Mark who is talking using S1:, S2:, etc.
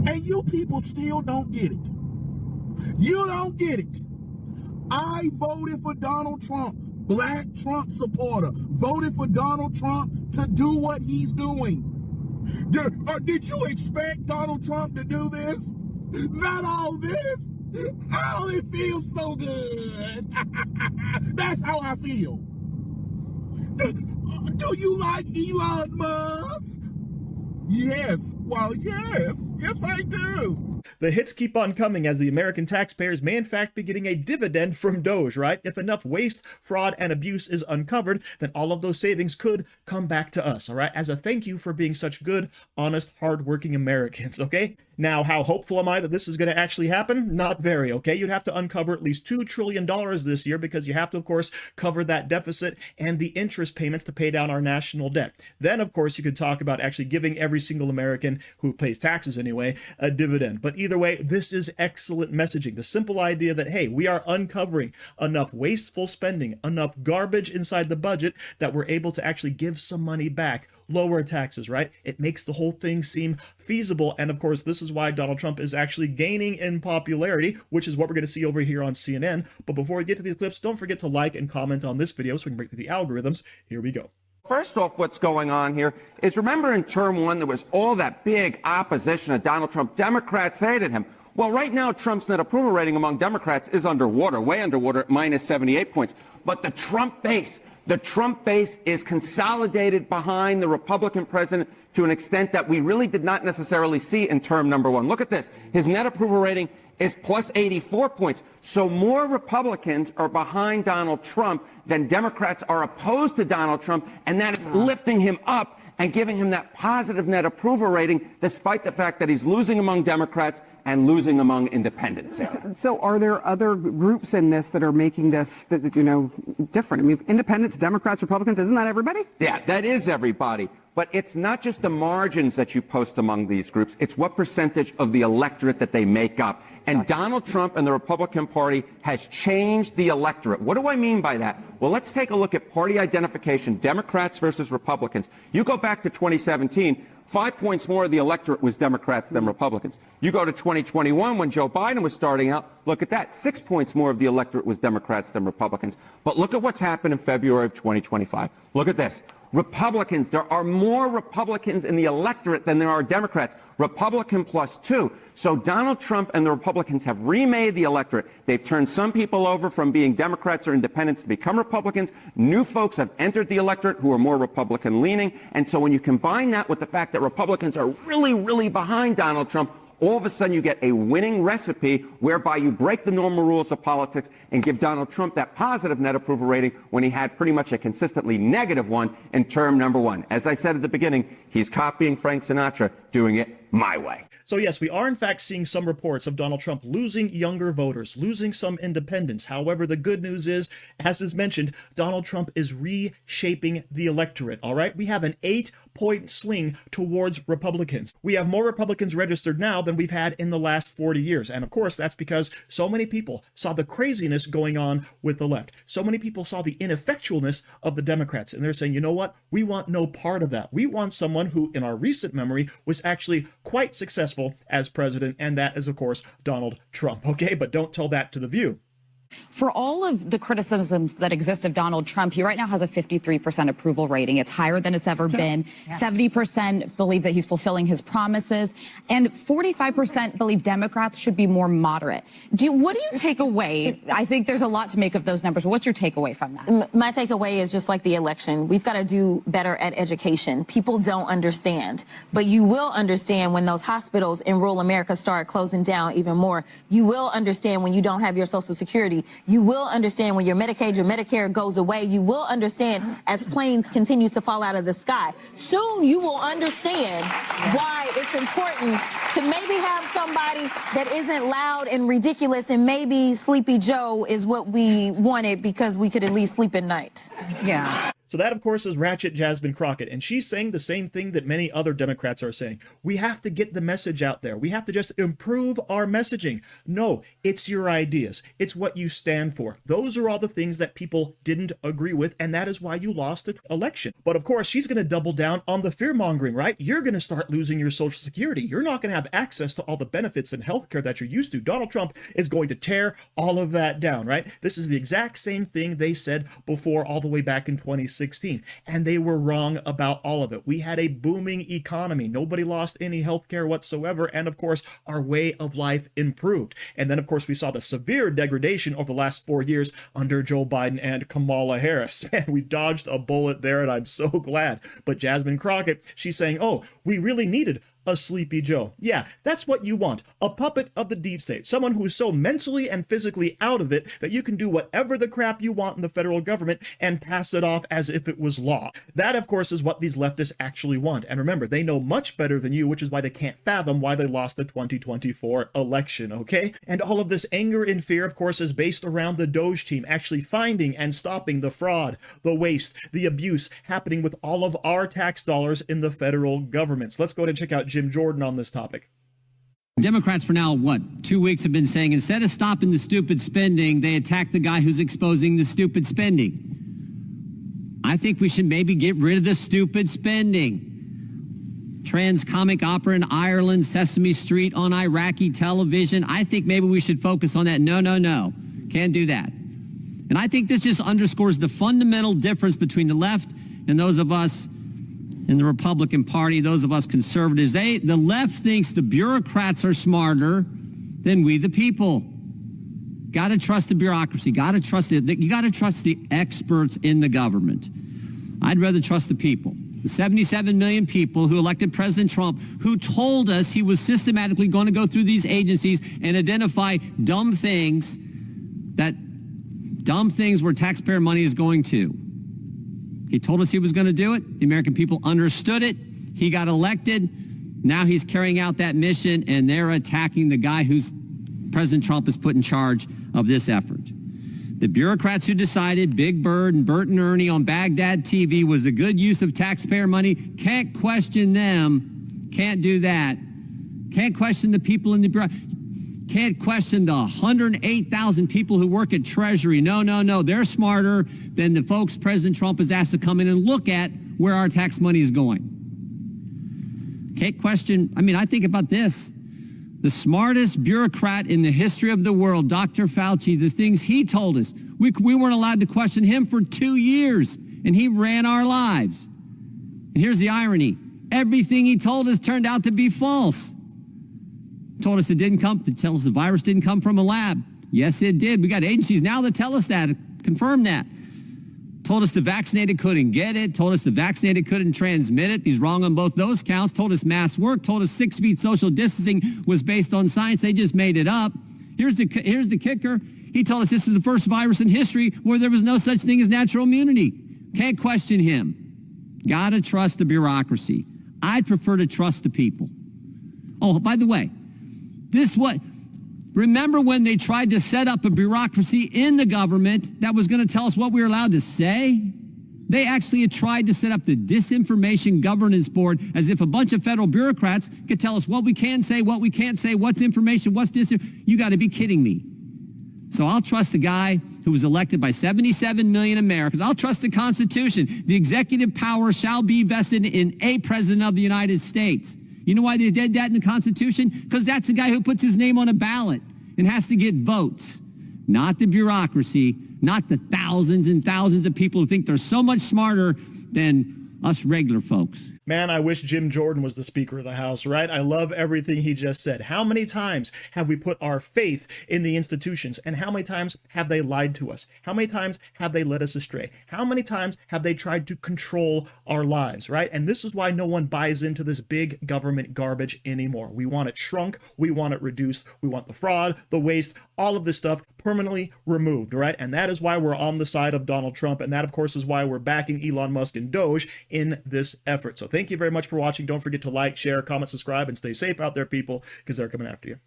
S1: And you people still don't get it. You don't get it. I voted for Donald Trump, black Trump supporter, voted for Donald Trump to do what he's doing. Did you expect Donald Trump to do this? Not all this. Oh, it feels so good. That's how I feel. Do you like Elon Musk? Yes. Well, yes. Yes, I do.
S2: The hits keep on coming as the American taxpayers may in fact be getting a dividend from DOGE, right? If enough waste, fraud, and abuse is uncovered, then all of those savings could come back to us, all right? As a thank you for being such good, honest, hardworking Americans, okay? Now, how hopeful am I that this is going to actually happen? Not very, okay? You'd have to uncover at least $2 trillion this year because you have to, of course, cover that deficit and the interest payments to pay down our national debt. Then, of course, you could talk about actually giving every single American who pays taxes anyway a dividend. But either way, this is excellent messaging. The simple idea that, hey, we are uncovering enough wasteful spending, enough garbage inside the budget that we're able to actually give some money back, lower taxes, right? It makes the whole thing seem feasible. And of course, this is why Donald Trump is actually gaining in popularity, which is what we're going to see over here on CNN. But before we get to these clips, don't forget to like and comment on this video so we can break through the algorithms. Here we go.
S3: First off, what's going on here is, remember in term one, there was all that big opposition of Donald Trump. Democrats hated him. Well, right now, Trump's net approval rating among Democrats is underwater, way underwater, at minus 78 points. But the Trump base is consolidated behind the Republican president to an extent that we really did not necessarily see in term number one. Look at this. His net approval rating is plus 84 points. So more Republicans are behind Donald Trump than Democrats are opposed to Donald Trump, and that is lifting him up and giving him that positive net approval rating, despite the fact that he's losing among Democrats and losing among independents.
S4: So are there other groups in this that are making this, different? I mean, independents, Democrats, Republicans, isn't that everybody?
S3: Yeah, that is everybody. But it's not just the margins that you post among these groups. It's what percentage of the electorate that they make up. And Donald Trump and the Republican Party has changed the electorate. What do I mean by that? Well, let's take a look at party identification, Democrats versus Republicans. You go back to 2017, 5 points more of the electorate was Democrats than Republicans. You go to 2021, when Joe Biden was starting out, look at that. 6 points more of the electorate was Democrats than Republicans. But look at what's happened in February of 2025. Look at this. Republicans, there are more Republicans in the electorate than there are Democrats. Republican plus 2. So Donald Trump and the Republicans have remade the electorate. They've turned some people over from being Democrats or independents to become Republicans. New folks have entered the electorate who are more Republican leaning. And so when you combine that with the fact that Republicans are really, really behind Donald Trump, all of a sudden you get a winning recipe whereby you break the normal rules of politics and give Donald Trump that positive net approval rating when he had pretty much a consistently negative one in term number one. As I said at the beginning, he's copying Frank Sinatra, doing it my way.
S2: So yes, we are in fact seeing some reports of Donald Trump losing younger voters, losing some independents. However, the good news is, as is mentioned, Donald Trump is reshaping the electorate, all right? We have an 8-point swing towards Republicans. We have more Republicans registered now than we've had in the last 40 years. And of course, that's because so many people saw the craziness going on with the left. So many people saw the ineffectualness of the Democrats. And they're saying, you know what? We want no part of that. We want someone who, in our recent memory, was actually quite successful as president, and that is, of course, Donald Trump. Okay, but don't tell that to The View.
S5: For all of the criticisms that exist of Donald Trump, he right now has a 53% approval rating. It's higher than it's ever been. 70% believe that he's fulfilling his promises, and 45% believe Democrats should be more moderate. What do you take away? I think there's a lot to make of those numbers, but what's your takeaway from that?
S6: My takeaway is just like the election. We've got to do better at education. People don't understand, but you will understand when those hospitals in rural America start closing down even more. You will understand when you don't have your Social Security. You will understand when your Medicaid, your Medicare goes away. You will understand as planes continue to fall out of the sky. Soon you will understand why it's important to maybe have somebody that isn't loud and ridiculous, and maybe Sleepy Joe is what we wanted because we could at least sleep at night.
S5: Yeah.
S2: So that, of course, is Ratchet Jasmine Crockett, and she's saying the same thing that many other Democrats are saying. We have to get the message out there. We have to just improve our messaging. No, it's your ideas. It's what you stand for. Those are all the things that people didn't agree with, and that is why you lost the election. But of course, she's going to double down on the fear-mongering, right? You're going to start losing your Social Security. You're not going to have access to all the benefits and healthcare that you're used to. Donald Trump is going to tear all of that down, right? This is the exact same thing they said before, all the way back in 2016, and they were wrong about all of it. We had a booming economy. Nobody lost any healthcare whatsoever, and of course, our way of life improved. And then, of course, we saw the severe degradation over the last 4 years under Joe Biden and Kamala Harris. Man, we dodged a bullet there, and I'm so glad. But Jasmine Crockett, she's saying, oh, we really needed a Sleepy Joe. Yeah, that's what you want. A puppet of the deep state. Someone who is so mentally and physically out of it that you can do whatever the crap you want in the federal government and pass it off as if it was law. That, of course, is what these leftists actually want. And remember, they know much better than you, which is why they can't fathom why they lost the 2024 election, okay? And all of this anger and fear, of course, is based around the DOGE team actually finding and stopping the fraud, the waste, the abuse happening with all of our tax dollars in the federal government. So let's go ahead and check out Jim Jordan on this topic.
S7: Democrats for now, 2 weeks have been saying instead of stopping the stupid spending, they attack the guy who's exposing the stupid spending. I think we should maybe get rid of the stupid spending. Trans comic opera in Ireland, Sesame Street on Iraqi television. I think maybe we should focus on that. No. Can't do that. And I think this just underscores the fundamental difference between the left and those of us in the Republican Party, those of us conservatives. The left thinks the bureaucrats are smarter than we the people. Got to trust the bureaucracy. Got to trust it. You got to trust the experts in the government. I'd rather trust the people. The 77 million people who elected President Trump, who told us he was systematically going to go through these agencies and identify dumb things where taxpayer money is going to. He told us he was going to do it. The American people understood it. He got elected. Now he's carrying out that mission, and they're attacking the guy who's President Trump has put in charge of this effort. The bureaucrats who decided Big Bird and Bert and Ernie on Baghdad TV was a good use of taxpayer money. Can't question them. Can't do that. Can't question the people in the bureau. Can't question the 108,000 people who work at Treasury. No. They're smarter than the folks President Trump has asked to come in and look at where our tax money is going. Can't question. I think about this. The smartest bureaucrat in the history of the world, Dr. Fauci, the things he told us. We weren't allowed to question him for 2 years, and he ran our lives. And here's the irony. Everything he told us turned out to be false. Told us tell us the virus didn't come from a lab. Yes, it did. We got agencies now that tell us that, confirm that. Told us the vaccinated couldn't get it. Told us the vaccinated couldn't transmit it. He's wrong on both those counts. Told us masks work. Told us 6 feet social distancing was based on science. They just made it up. Here's the kicker. He told us this is the first virus in history where there was no such thing as natural immunity. Can't question him. Gotta trust the bureaucracy. I'd prefer to trust the people. Oh, by the way, remember when they tried to set up a bureaucracy in the government that was going to tell us what we were allowed to say? They actually had tried to set up the Disinformation Governance Board as if a bunch of federal bureaucrats could tell us what we can say, what we can't say, what's information, what's disinformation. You got to be kidding me. So I'll trust the guy who was elected by 77 million Americans. I'll trust the Constitution. The executive power shall be vested in a president of the United States. You know why they did that in the Constitution? Because that's the guy who puts his name on a ballot and has to get votes, not the bureaucracy, not the thousands and thousands of people who think they're so much smarter than us regular folks.
S2: Man, I wish Jim Jordan was the Speaker of the House, right? I love everything he just said. How many times have we put our faith in the institutions, and how many times have they lied to us? How many times have they led us astray? How many times have they tried to control our lives, right? And this is why no one buys into this big government garbage anymore. We want it shrunk. We want it reduced. We want the fraud, the waste, all of this stuff permanently removed, right? And that is why we're on the side of Donald Trump. And that, of course, is why we're backing Elon Musk and DOGE in this effort. So thank you very much for watching. Don't forget to like, share, comment, subscribe, and stay safe out there, people, because they're coming after you.